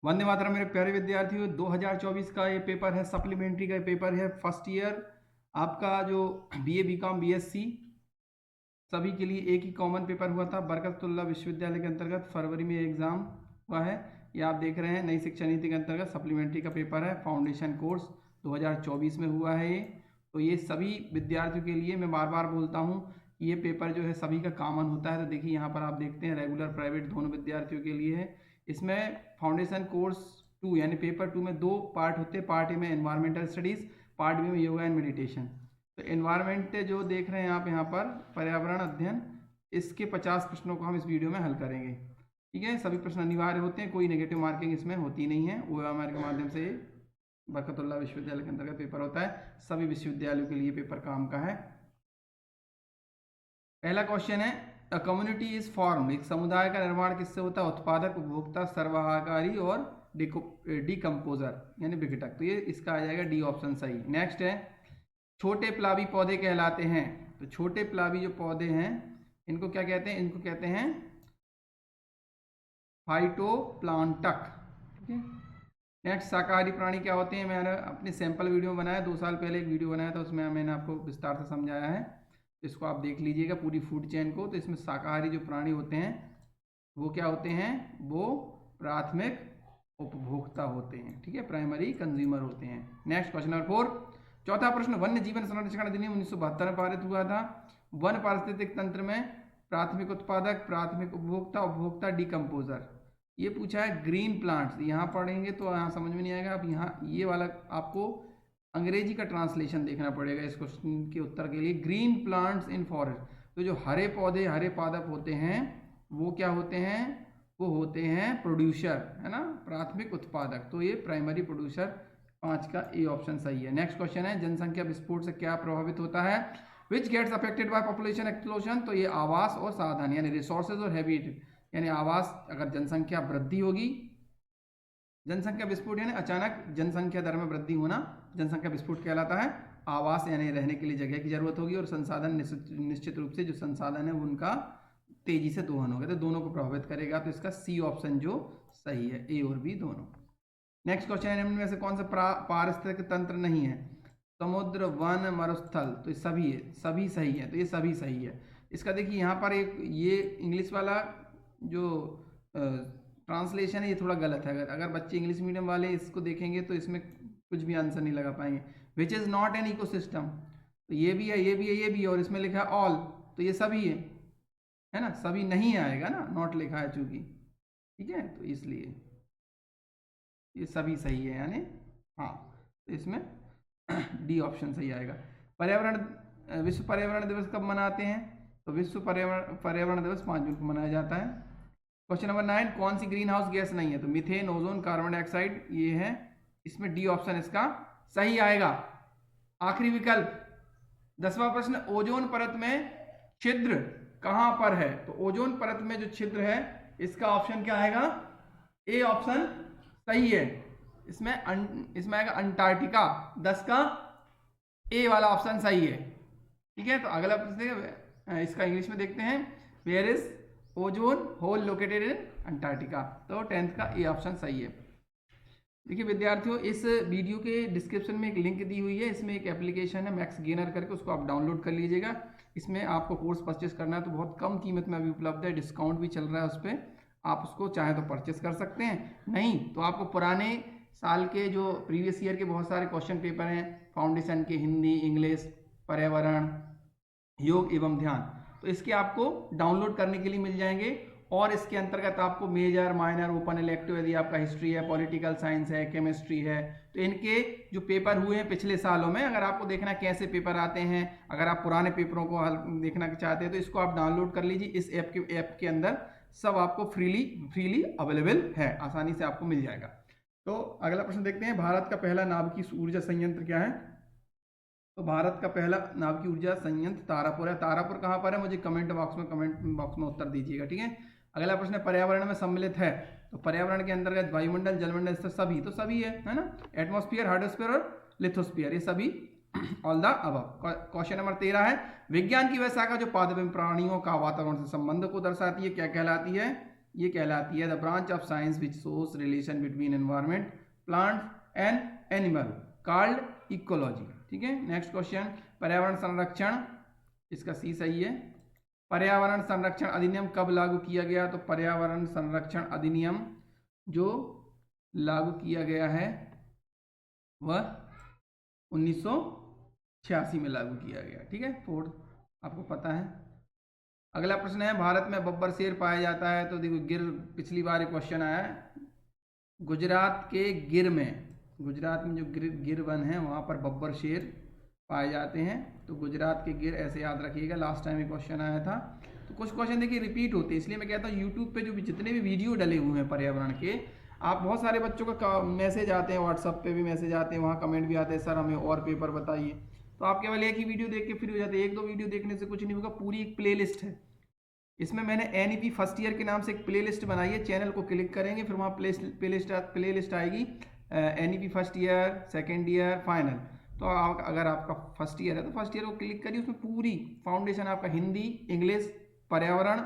वंदे मातरम मेरे प्यारे विद्यार्थियों। 2024 का ये पेपर है, सप्लीमेंट्री का पेपर है। फर्स्ट ईयर आपका जो बीए बीकॉम बीएससी सभी के लिए एक ही कॉमन पेपर हुआ था। बरकतुल्लाह विश्वविद्यालय के अंतर्गत फरवरी में एग्जाम हुआ है। ये आप देख रहे हैं, नई शिक्षा नीति के अंतर्गत सप्लीमेंट्री का पेपर है। फाउंडेशन कोर्स 2024 में हुआ है ये। तो ये सभी विद्यार्थियों के लिए, मैं बार बार बोलता हूँ, ये पेपर जो है सभी का कॉमन होता है। तो देखिए यहाँ पर आप देखते हैं, रेगुलर प्राइवेट दोनों विद्यार्थियों के लिए है। इसमें फाउंडेशन कोर्स 2 यानी पेपर 2 में 2 पार्ट होते हैं। पार्ट ए में एनवायरमेंटल स्टडीज, पार्ट बी में योगा एंड मेडिटेशन। तो एनवायरमेंट जो देख रहे हैं आप यहाँ पर, पर्यावरण अध्ययन, इसके 50 प्रश्नों को हम इस वीडियो में हल करेंगे। ठीक है, सभी प्रश्न अनिवार्य होते हैं, कोई नेगेटिव मार्किंग इसमें होती नहीं है। ओएमआर के माध्यम से बरकतुल्लाह विश्वविद्यालय के अंतर्गत पेपर होता है। सभी विश्वविद्यालयों के लिए पेपर काम का है। पहला क्वेश्चन है, अ कम्युनिटी इज फॉर्म। एक समुदाय का निर्माण किससे होता है? उत्पादक, उपभोक्ता, सर्वहाकारी और डिकम्पोजर यानी विघटक। तो ये इसका आ जाएगा डी ऑप्शन सही। नेक्स्ट है, छोटे प्लावी पौधे कहलाते हैं। तो छोटे प्लावी जो पौधे हैं इनको क्या कहते हैं? इनको कहते हैं फाइटोप्लांटक। ठीक है। नेक्स्ट, शाकाहारी प्राणी क्या होते हैं? मैंने अपने सैंपल वीडियो बनाया, 2 साल पहले एक वीडियो बनाया था, उसमें मैंने आपको विस्तार से समझाया है। इसको आप देख लीजिएगा पूरी फूड चेन को। तो इसमें शाकाहारी जो प्राणी होते हैं वो क्या होते हैं? वो प्राथमिक उपभोक्ता होते हैं। ठीक है, प्राइमरी कंज्यूमर होते हैं। नेक्स्ट क्वेश्चन नंबर 4, चौथा प्रश्न, वन्य जीवन संरक्षण अधिनियम 1972 में पारित हुआ था। वन पारिस्थितिक तंत्र में प्राथमिक उत्पादक, प्राथमिक उपभोक्ता, उपभोक्ता, डिकम्पोजर। ये पूछा है ग्रीन प्लांट्स। यहाँ पढ़ेंगे तो यहाँ समझ में नहीं आएगा। अब यहाँ ये वाला आपको अंग्रेजी का ट्रांसलेशन देखना पड़ेगा इस क्वेश्चन के उत्तर के लिए। ग्रीन प्लांट्स इन फॉरेस्ट, तो जो हरे पौधे, हरे पादप होते हैं वो क्या होते हैं? वो होते हैं प्रोड्यूसर, है ना, प्राथमिक उत्पादक। तो ये प्राइमरी प्रोड्यूसर, 5 का ए ऑप्शन सही है। नेक्स्ट क्वेश्चन है, जनसंख्या विस्फोट से क्या प्रभावित होता है? Which gets affected by population explosion. तो ये आवास और साधन यानी रिसोर्सेज और हैबिटेट यानी आवास। अगर जनसंख्या वृद्धि होगी, जनसंख्या विस्फोट यानी अचानक जनसंख्या दर में वृद्धि होना जनसंख्या विस्फोट कहलाता है। आवास यानी रहने के लिए जगह की जरूरत होगी, और संसाधन निश्चित रूप से जो संसाधन है उनका तेजी से दोहन होगा, तो दोनों को प्रभावित करेगा। तो इसका सी ऑप्शन जो सही है, ए और बी दोनों। नेक्स्ट क्वेश्चन है, निम्न में से कौन सा पारिस्थितिक तंत्र नहीं है? समुद्र, वन, मरुस्थल। तो सभी है, सभी सही है। तो ये सभी सही है। इसका देखिए यहाँ पर एक ये इंग्लिश वाला जो ट्रांसलेशन है ये थोड़ा गलत है। अगर बच्चे इंग्लिश मीडियम वाले इसको देखेंगे तो इसमें कुछ भी आंसर नहीं लगा पाएंगे। Which is not an ecosystem, तो ये भी है, ये भी है, ये भी है, और इसमें लिखा है ऑल, तो ये सभी है ना, सभी नहीं आएगा ना, नॉट लिखा है चूंकि। ठीक है, तो इसलिए ये सभी सही है यानी हाँ। तो इसमें डी ऑप्शन सही आएगा। पर्यावरण, विश्व पर्यावरण दिवस कब मनाते हैं? तो विश्व पर्यावरण दिवस 5 जून को मनाया जाता है। क्वेश्चन नंबर 9, कौन सी ग्रीन हाउस गैस नहीं है? तो मीथेन, ओजोन, कार्बन डाइऑक्साइड ये है। इसमें डी ऑप्शन इसका सही आएगा। आखिरी विकल्प 10वां प्रश्न, ओजोन परत में छिद्र कहां पर है? तो ओजोन परत में जो छिद्र है इसका ऑप्शन क्या आएगा? ए ऑप्शन सही है। इसमें आएगा अंटार्कटिका। 10 का ए वाला ऑप्शन सही है। ठीक है, तो अगला प्रश्न इसका इंग्लिश में देखते हैं, where is ozone hole located in Antarctica. तो 10th का ए ऑप्शन सही है। देखिए विद्यार्थियों, इस वीडियो के डिस्क्रिप्शन में एक लिंक दी हुई है। इसमें एक एप्लीकेशन है मैक्स गेनर करके, उसको आप डाउनलोड कर लीजिएगा। इसमें आपको कोर्स परचेस करना है तो बहुत कम कीमत में अभी उपलब्ध है, डिस्काउंट भी चल रहा है उस पर। आप उसको चाहे तो परचेस कर सकते हैं, नहीं तो आपको पुराने साल के जो प्रीवियस ईयर के बहुत सारे क्वेश्चन पेपर हैं फाउंडेशन के, हिंदी, इंग्लिश, पर्यावरण, योग एवं ध्यान, तो इसके आपको डाउनलोड करने के लिए मिल जाएंगे। और इसके अंतर्गत आपको मेजर, माइनर, ओपन इलेक्टिव, यदि आपका हिस्ट्री है, पॉलिटिकल साइंस है, केमिस्ट्री है, तो इनके जो पेपर हुए हैं पिछले सालों में, अगर आपको देखना कैसे पेपर आते हैं, अगर आप पुराने पेपरों को देखना चाहते हैं तो इसको आप डाउनलोड कर लीजिए। इस ऐप के अंदर सब आपको फ्रीली अवेलेबल है, आसानी से आपको मिल जाएगा। तो अगला प्रश्न देखते हैं, भारत का पहला नाभिकीय ऊर्जा संयंत्र क्या है? तो भारत का पहला नाभिकीय ऊर्जा संयंत्र तारापुर है। तारापुर कहाँ पर है? मुझे कमेंट बॉक्स में उत्तर दीजिएगा। ठीक है, अगला प्रश्न है, पर्यावरण में सम्मिलित है। तो पर्यावरण के अंतर्गत वायुमंडल, जलमंडल, सभी, तो सभी है ना, एटमॉस्फेयर, हाइड्रोस्फीयर और लिथोस्फीयर, ये सभी all the above. Question number 13 है, विज्ञान की वह शाखा जो पादप प्राणियों का वातावरण से संबंध को दर्शाती है क्या कहलाती है? ये कहलाती है the branch of science which shows relation between environment, plants and animal called ecology. ठीक है, नेक्स्ट क्वेश्चन, पर्यावरण संरक्षण, इसका सी सही है। पर्यावरण संरक्षण अधिनियम कब लागू किया गया? तो पर्यावरण संरक्षण अधिनियम जो लागू किया गया है वह 1986 में लागू किया गया। ठीक है, फोर्थ आपको पता है। अगला प्रश्न है, भारत में बब्बर शेर पाया जाता है? तो देखो गिर, पिछली बार एक क्वेश्चन आया है, गुजरात के गिर में, गुजरात में जो गिर वन है वहाँ पर बब्बर शेर पाए जाते हैं। तो गुजरात के गिर ऐसे याद रखिएगा, लास्ट टाइम एक क्वेश्चन आया था। तो कुछ क्वेश्चन देखिए रिपीट होते हैं, इसलिए मैं कहता हूँ यूट्यूब पे जो भी जितने भी वीडियो डले हुए हैं पर्यावरण के, आप बहुत सारे बच्चों का मैसेज आते हैं, व्हाट्सअप पे भी मैसेज आते हैं, वहाँ कमेंट भी आते हैं सर हमें और पेपर बताइए। तो आप केवल एक ही वीडियो देख के फ्री हो जाते हैं, एक दो वीडियो देखने से कुछ नहीं होगा। पूरी एक प्लेलिस्ट है, इसमें मैंने NEP फर्स्ट ईयर के नाम से एक प्लेलिस्ट बनाई है। चैनल को क्लिक करेंगे फिर वहाँ प्लेलिस्ट आएगी NEP first year, second year, final. तो अगर आपका फर्स्ट ईयर है तो फर्स्ट ईयर को क्लिक करिए, उसमें पूरी फाउंडेशन आपका हिंदी, इंग्लिश, पर्यावरण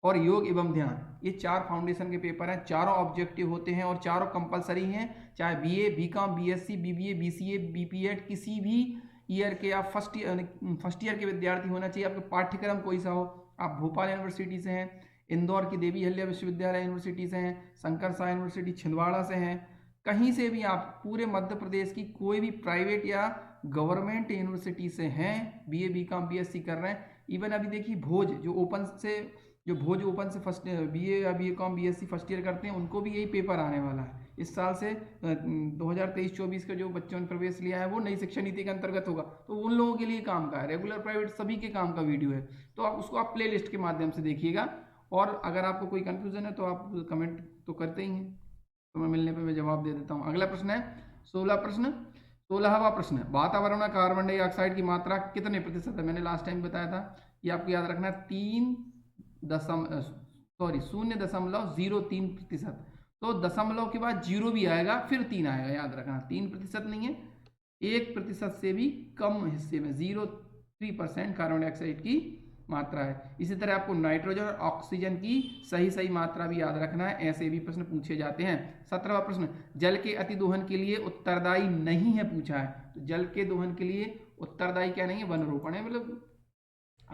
और योग एवं ध्यान, ये 4 फाउंडेशन के पेपर हैं। चारों ऑब्जेक्टिव होते हैं और चारों कंपलसरी हैं, चाहे BA, BCom, BSc, BBA, BCA, BPEd किसी भी ईयर के आप फर्स्ट ईयर के विद्यार्थी होना चाहिए। आपका पाठ्यक्रम कोई सा हो, आप भोपाल यूनिवर्सिटी से हैं, इंदौर की देवी अहिल्या विश्वविद्यालय यूनिवर्सिटी से हैं, शंकर शाह यूनिवर्सिटी छिंदवाड़ा से हैं, कहीं से भी आप पूरे मध्य प्रदेश की कोई भी प्राइवेट या गवर्नमेंट यूनिवर्सिटी से हैं, BA, BCom, BSc कर रहे हैं। इवन अभी देखिए भोज जो ओपन से फर्स्ट BA या BCom, BSc फर्स्ट ईयर करते हैं, उनको भी यही पेपर आने वाला है इस साल से। 2023-24 का जो बच्चों ने प्रवेश लिया है वो नई शिक्षा नीति के अंतर्गत होगा, तो उन लोगों के लिए काम का है। रेगुलर प्राइवेट सभी के काम का वीडियो है, तो आप उसको प्ले लिस्ट के माध्यम से देखिएगा। और अगर आपको कोई कन्फ्यूजन है तो आप कमेंट तो करते ही हैं, तो मैं मिलने पे मैं जवाब दे देता हूँ। अगला प्रश्न है 16वां प्रश्न, वातावरण में कार्बन डाइऑक्साइड की मात्रा कितने प्रतिशत है? मैंने लास्ट टाइम बताया था, ये आपको याद रखना है 0.03%। तो दशमलव के बाद 0 भी आएगा फिर 3 आएगा, याद रखना। 3% नहीं है, 1% से भी कम हिस्से में 0.3% कार्बन डाइऑक्साइड की मात्रा है। इसी तरह आपको नाइट्रोजन और ऑक्सीजन की सही मात्रा भी याद रखना है, ऐसे भी प्रश्न पूछे जाते हैं। 17वां प्रश्न, जल के अतिदोहन के लिए उत्तरदायी नहीं है पूछा है। तो जल के दोहन के लिए उत्तरदायी क्या नहीं है? वन रोपण है। मतलब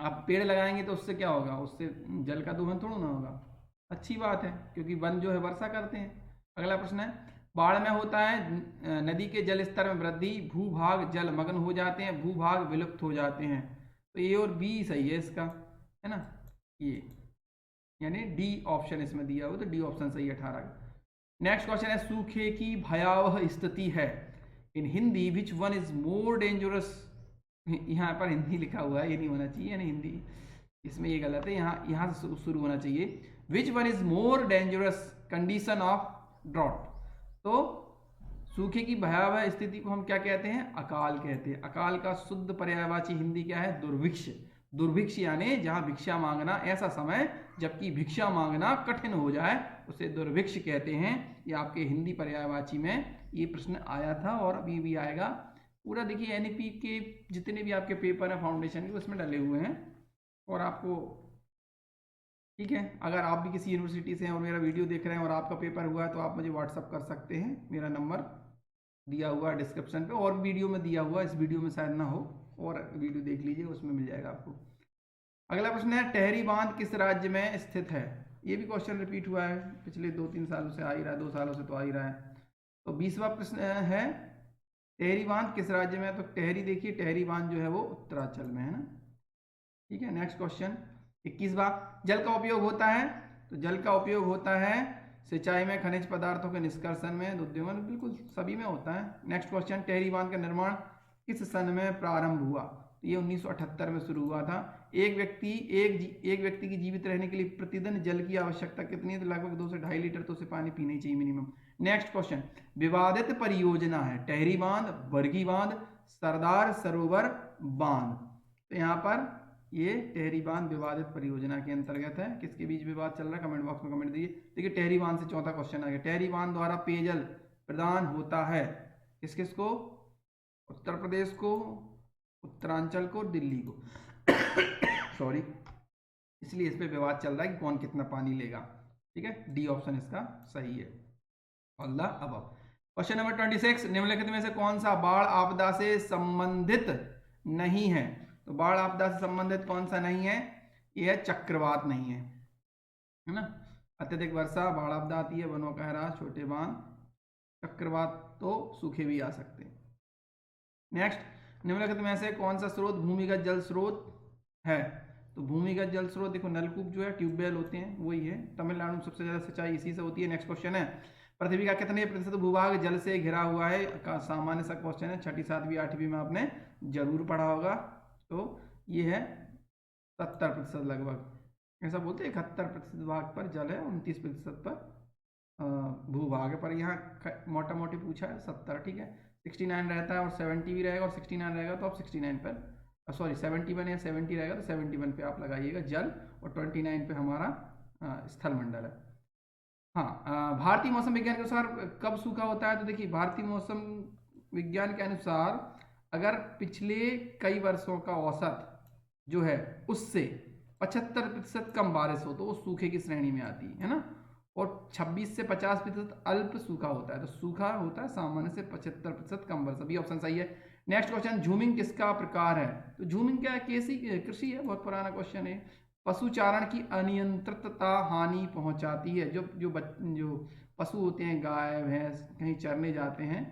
आप पेड़ लगाएंगे तो उससे क्या होगा? उससे जल का दोहन थोड़ा ना होगा, अच्छी बात है, क्योंकि वन जो है वर्षा करते हैं। अगला प्रश्न है, बाढ़ में होता है नदी के जल स्तर में वृद्धि, भूभाग जलमग्न हो जाते हैं, भूभाग विलुप्त हो जाते हैं। तो A और B सही है इसका, है ना, ये यानी D ऑप्शन इसमें दिया हुआ, तो D ऑप्शन सही है 18 का। नेक्स्ट क्वेश्चन है, सूखे की भयावह स्थिति है in Hindi which one is more dangerous. यहाँ पर हिंदी लिखा हुआ है, ये नहीं होना चाहिए, यानी हिंदी इसमें ये गलत है, यहाँ से शुरू होना चाहिए। Which one is more dangerous condition of drought. तो सूखे की भयावह स्थिति को हम क्या कहते हैं? अकाल कहते हैं। अकाल का शुद्ध पर्यायवाची हिंदी क्या है? दुर्भिक्ष। दुर्भिक्ष यानी जहाँ भिक्षा मांगना, ऐसा समय जबकि भिक्षा मांगना कठिन हो जाए, उसे दुर्भिक्ष कहते हैं। ये आपके हिंदी पर्यायवाची में ये प्रश्न आया था और अभी भी आएगा। पूरा देखिए NEP के जितने भी आपके पेपर हैं फाउंडेशन के, उसमें डले हुए हैं। और आपको ठीक है, अगर आप भी किसी यूनिवर्सिटी से हैं और मेरा वीडियो देख रहे हैं और आपका पेपर हुआ है तो आप मुझे व्हाट्सअप कर सकते हैं, मेरा नंबर दिया हुआ है डिस्क्रिप्शन पे, और वीडियो में दिया हुआ है, इस वीडियो में शायद ना हो, और वीडियो देख लीजिए, उसमें मिल जाएगा आपको। अगला प्रश्न है, टहरी बांध किस राज्य में स्थित है? ये भी क्वेश्चन रिपीट हुआ है, पिछले 2-3 सालों से आ ही रहा है, 2 सालों से तो आ ही रहा है। तो 20वां प्रश्न है, टहरी बांध किस राज्य में? तो टहरी देखिए, टहरी बांध जो है वो उत्तरांचल में है ना। ठीक है, नेक्स्ट क्वेश्चन 21वां, जल का उपयोग होता है? तो जल का उपयोग होता है सिंचाई में, खनिज पदार्थों के निष्कर्षण में, उद्योग में, बिल्कुल सभी में होता है। नेक्स्ट क्वेश्चन, टहरी बांध का निर्माण किस सन में प्रारंभ हुआ? तो ये 1978 में शुरू हुआ था। एक व्यक्ति की जीवित रहने के लिए प्रतिदिन जल की आवश्यकता कितनी है? तो लगभग 2 से 2.5 लीटर तो उसे पानी पीना ही चाहिए मिनिमम। नेक्स्ट क्वेश्चन, विवादित परियोजना है टहरी बांध, बरगी बांध, सरदार सरोवर बांध। तो यहाँ पर ये टहरी बांध विवादित परियोजना के अंतर्गत है। किसके बीच विवाद चल रहा है? कमेंट बॉक्स में कमेंट दीजिए। देखिए टहरी बांध से चौथा क्वेश्चन आ गया, टहरी बांध द्वारा पेयजल प्रदान होता है किस किस को? उत्तर प्रदेश को, उत्तरांचल को, दिल्ली को सॉरी, इसलिए इस पे विवाद चल रहा है कि कौन कितना पानी लेगा। ठीक है, डी ऑप्शन इसका सही है, all the above. Question number 26, निम्नलिखित में से कौन सा बाढ़ आपदा से संबंधित नहीं है? तो बाढ़ आपदा से संबंधित कौन सा नहीं है? ये है चक्रवात नहीं है ना। अत्यधिक वर्षा बाढ़ आपदा आती है, वनों का ह्रास, छोटे बांध। चक्रवात तो सूखे भी आ सकते हैं। नेक्स्ट, निम्नलिखित में से कौन सा स्रोत भूमिगत जल स्रोत है? तो भूमिगत जल स्रोत देखो, नलकूप जो है, ट्यूबवेल होते हैं, वही है। तमिलनाडु में सबसे ज्यादा सिंचाई इसी से होती है। नेक्स्ट क्वेश्चन है, पृथ्वी का कितने प्रतिशत भूभाग जल से घिरा हुआ है? का सामान्य सा क्वेश्चन है, 6ठी 7वीं 8वीं में आपने जरूर पढ़ा होगा। तो ये है 70% लगभग, ऐसा बोलते हैं। 71% भाग पर जल है, 29% पर भूभाग है, पर यहाँ मोटा मोटी पूछा है 70, ठीक है। 69 रहता है और 70 भी रहेगा, और 69 रहेगा तो आप 69 पर, सॉरी 71 या 70 रहेगा तो 71 पे आप लगाइएगा जल, और 29 पे हमारा स्थल मंडल है। हाँ, भारतीय मौसम विज्ञान के अनुसार कब सूखा होता है? तो देखिए, भारतीय मौसम विज्ञान के अनुसार अगर पिछले कई वर्षों का औसत जो है उससे 75% कम बारिश हो तो वो सूखे की श्रेणी में आती है ना। और 26 से 50% अल्प सूखा होता है, तो सूखा होता है सामान्य से 75% कम वर्षा। भी ऑप्शन सही है। नेक्स्ट क्वेश्चन, झूमिंग किसका प्रकार है? तो झूमिंग क्या है? कृषि है, बहुत पुराना क्वेश्चन है। पशुचारण की अनियंत्रितता हानि पहुंचाती है। जो पशु होते हैं, गाय भैंस कहीं चरने जाते हैं,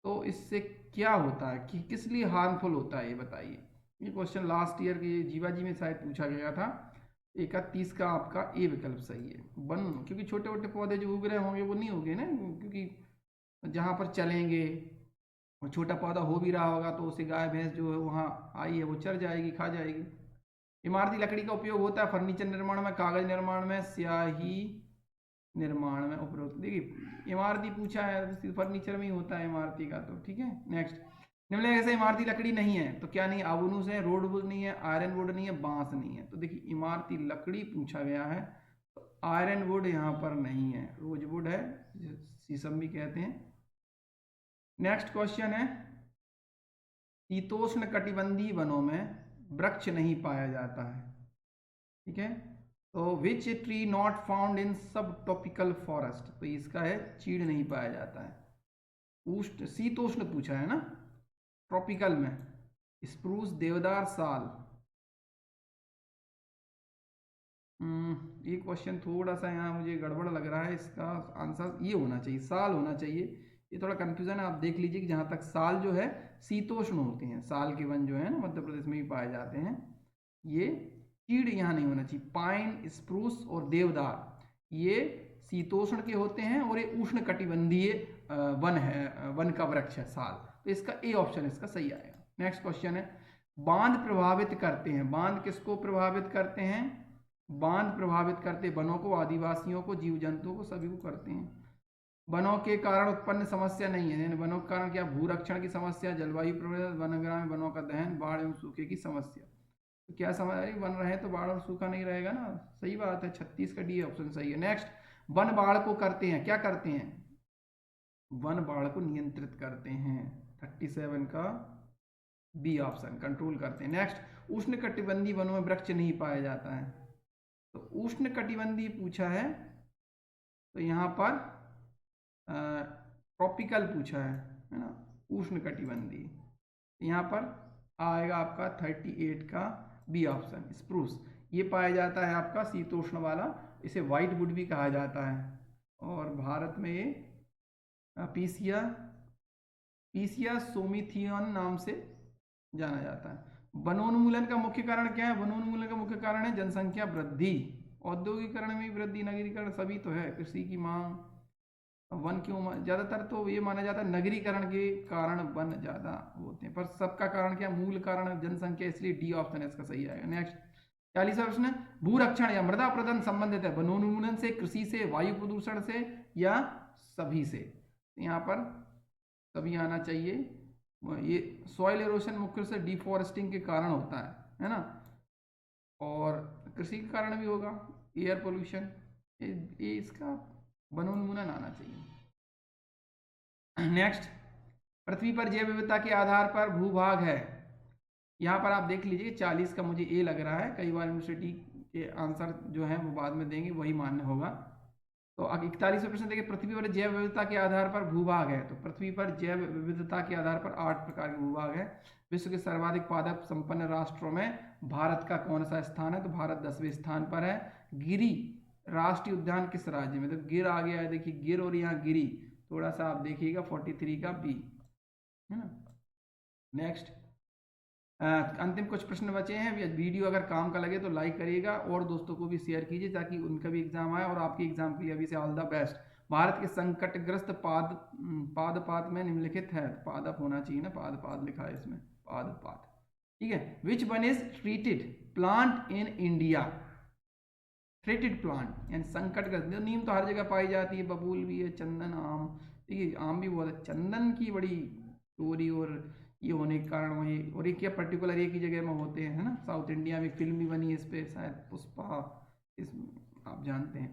तो इससे क्या होता है, कि किस लिए हार्मफुल होता है, ये बताइए। ये क्वेश्चन लास्ट ईयर के जीवाजी में शायद पूछा गया था। 31 का आपका ए विकल्प सही है। वन, क्योंकि छोटे छोटे पौधे जो उग रहे होंगे वो नहीं होंगे ना, क्योंकि जहाँ पर चलेंगे और छोटा पौधा हो भी रहा होगा तो उसे गाय भैंस जो है वहाँ आई है वो चर जाएगी, खा जाएगी। इमारती लकड़ी का उपयोग होता है फर्नीचर निर्माण में, कागज निर्माण में, स्याही निर्माण में उपयोग। देखिए, इमारती पूछा है, फर्नीचर में ही होता है इमारती का, तो ठीक है। नेक्स्ट, निम्नलिखित से इमारती लकड़ी नहीं है, तो क्या नहीं? आबुनूस है, रोड वुड नहीं है, आयरन वुड नहीं है, बांस नहीं है। तो देखिए, इमारती लकड़ी पूछा गया है, तो आयरन वुड यहाँ पर नहीं है, रोज वुड है, शीशम भी कहते हैं। नेक्स्ट क्वेश्चन है, शीतोष्ण कटिबंधीय वनों में वृक्ष नहीं पाया जाता है, ठीक है। तो which tree not found in सब ट्रॉपिकल फॉरेस्ट? तो इसका है चीड़ नहीं पाया जाता है। उष्ण शीतोष्ण पूछा है ना, ट्रॉपिकल में स्प्रूस, देवदार, साल। ये क्वेश्चन थोड़ा सा यहाँ मुझे गड़बड़ लग रहा है, इसका आंसर ये होना चाहिए, साल होना चाहिए। ये थोड़ा कंफ्यूजन है, आप देख लीजिए कि जहाँ तक साल जो है शीतोष्ण होते हैं, साल के वन जो है ना मध्य प्रदेश में भी पाए जाते हैं। ये चीड़ यहाँ नहीं होना चाहिए। पाइन, स्प्रूस और देवदार ये शीतोष्ण के होते हैं, और ये उष्ण कटिबंधीय वन है, वन का वृक्ष है साल। तो इसका ए ऑप्शन इसका सही आएगा। नेक्स्ट क्वेश्चन है, बांध प्रभावित करते हैं। बांध किसको प्रभावित करते हैं? बांध प्रभावित करते वनों को, आदिवासियों को, जीव जंतुओं को, सभी को करते हैं। वनों के कारण उत्पन्न समस्या नहीं है, वनों के कारण क्या? भूरक्षण की समस्या, जलवायु परिवर्तन, वनग्राम में वनों का दहन, बाढ़ एवं सूखे की समस्या। तो क्या समझ आई? वन रहे तो बाढ़ और सूखा नहीं रहेगा ना, सही बात है। 36 का डी ऑप्शन सही है। नेक्स्ट, वन बाढ़ को करते हैं, क्या करते हैं? वन बाढ़ को नियंत्रित करते हैं, 37 का बी ऑप्शन, कंट्रोल करते हैं। नेक्स्ट, उष्ण कटिबंधीय वनों में वृक्ष नहीं पाया जाता है, तो उष्ण कटिबंधीय पूछा है, तो यहाँ पर ट्रॉपिकल पूछा है ना, उष्ण कटिबंधीय। यहाँ पर आएगा आपका 38 का बी ऑप्शन, स्प्रूस। ये पाया जाता है आपका शीतोष्ण वाला, इसे व्हाइट वुड भी कहा जाता है। और भारत में ये पीसिया सोमिथियन नाम से जाना जाता है। वनोन्मूलन का मुख्य कारण क्या है? वनोन्मूलन का मुख्य कारण है जनसंख्या वृद्धि, औद्योगिकरण में वृद्धि, नगरीकरण, सभी तो है, कृषि की मांग। वन क्यों? ज्यादातर तो ये माना जाता है नगरीकरण के कारण वन ज्यादा होते हैं, पर सबका कारण क्या? मूल कारण जनसंख्या, इसलिए डी ऑप्शन इसका सही आएगा। नेक्स्ट, 40वां प्रश्न, भूरक्षण या मृदा प्रदन संबंधित है वनोन्मूलन से, कृषि से, वायु प्रदूषण से, या सभी से? यहाँ पर सभी आना चाहिए। ये सॉइल एरोशन मुख्य से डिफॉरेस्टिंग के कारण होता है ना, और कृषि के कारण भी होगा, एयर पोल्यूशन, ये इसका वनोन्मूलन आना चाहिए। नेक्स्ट, पृथ्वी पर जैव विविधता के आधार पर भूभाग है। यहाँ पर आप देख लीजिए, 40 का मुझे ए लग रहा है, कई बार यूनिवर्सिटी के आंसर जो है वो बाद में देंगे, वही मान्य होगा। तो 41वें प्रश्न देखिए, पृथ्वी पर जैव विविधता के आधार पर भूभाग है। तो पृथ्वी पर जैव विविधता के आधार पर 8 प्रकार के भूभाग है। विश्व के सर्वाधिक पादप संपन्न राष्ट्रों में भारत का कौन सा स्थान है? तो भारत 10वें स्थान पर है। गिरी राष्ट्रीय उद्यान किस राज्य में? तो गिर आ गया है, देखिए गिर और यहाँ गिरी, थोड़ा सा आप देखिएगा 43 का बी, है ना। नेक्स्ट अंतिम कुछ प्रश्न बचे हैं। वीडियो अगर काम का लगे तो लाइक करिएगा और दोस्तों को भी शेयर कीजिए ताकि उनका भी एग्जाम आए और आपके एग्जाम के लिए अभी से ऑल द बेस्ट। भारत के संकटग्रस्त पादपात में निम्नलिखित है, पादप होना चाहिए ना, पाद लिखा है इसमें, पादपात, ठीक है। विच one is treated plant in India? Treated plant यानी संकटग्रस्त, नीम तो हर जगह पाई जाती है, बबूल भी है, चंदन, आम, ठीक है, आम भी बहुत है, चंदन की बड़ी चोरी और ये होने के कारण वही, और एक क्या पर्टिकुलर एक ही जगह में होते हैं, है ना। साउथ इंडिया में फिल्म भी बनी है इस पे शायद, पुष्पा, इस आप जानते हैं।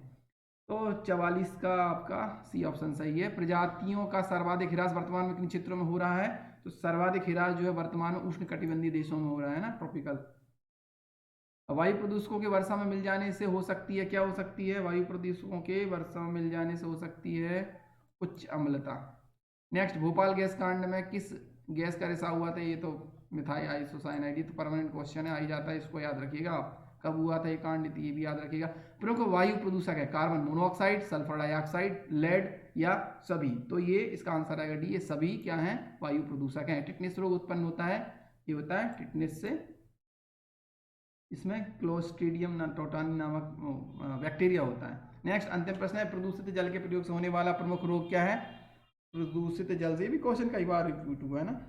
तो 44 का आपका सी ऑप्शन सही है। प्रजातियों का सर्वाधिक ह्रास वर्तमान में किन क्षेत्रों में हो रहा है? तो सर्वाधिक ह्रास जो है वर्तमान में उष्ण कटिबंधीय देशों में हो रहा है ना, ट्रॉपिकल। वायु प्रदूषकों के वर्षा में मिल जाने से हो सकती है, क्या हो सकती है? वायु प्रदूषकों के वर्षा में मिल जाने से हो सकती है उच्च अम्लता। नेक्स्ट, भोपाल गैस कांड में किस गैस का रिसाव हुआ था? ये तो मिथाइल आइसोसाइनाइड, ये तो परमानेंट क्वेश्चन है, आ ही जाता है, इसको याद रखिएगा आप। कब हुआ था ये कांड, ये भी याद रखिएगा। प्रमुख वायु प्रदूषक है carbon monoxide, sulphur dioxide, lead या सभी? तो ये इसका आंसर आएगा डी, ये सभी क्या हैं? वायु प्रदूषक हैं। टिटनेस रोग उत्पन्न होता है, ये होता है टिटनेस से, इसमें क्लोस्ट्रीडियम टोटानी नामक बैक्टीरिया होता है। नेक्स्ट अंतिम प्रश्न है, प्रदूषित जल के प्रयोग से होने वाला प्रमुख रोग क्या है? प्रदूषित जल से भी क्वेश्चन कई बार रिपीट हुआ है ना,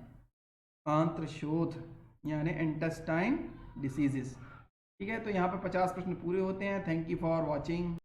आंत्र शोथ यानी इंटेस्टाइन डिसीजेस, ठीक है। तो यहाँ पर 50 प्रश्न पूरे होते हैं। Thank you for watching.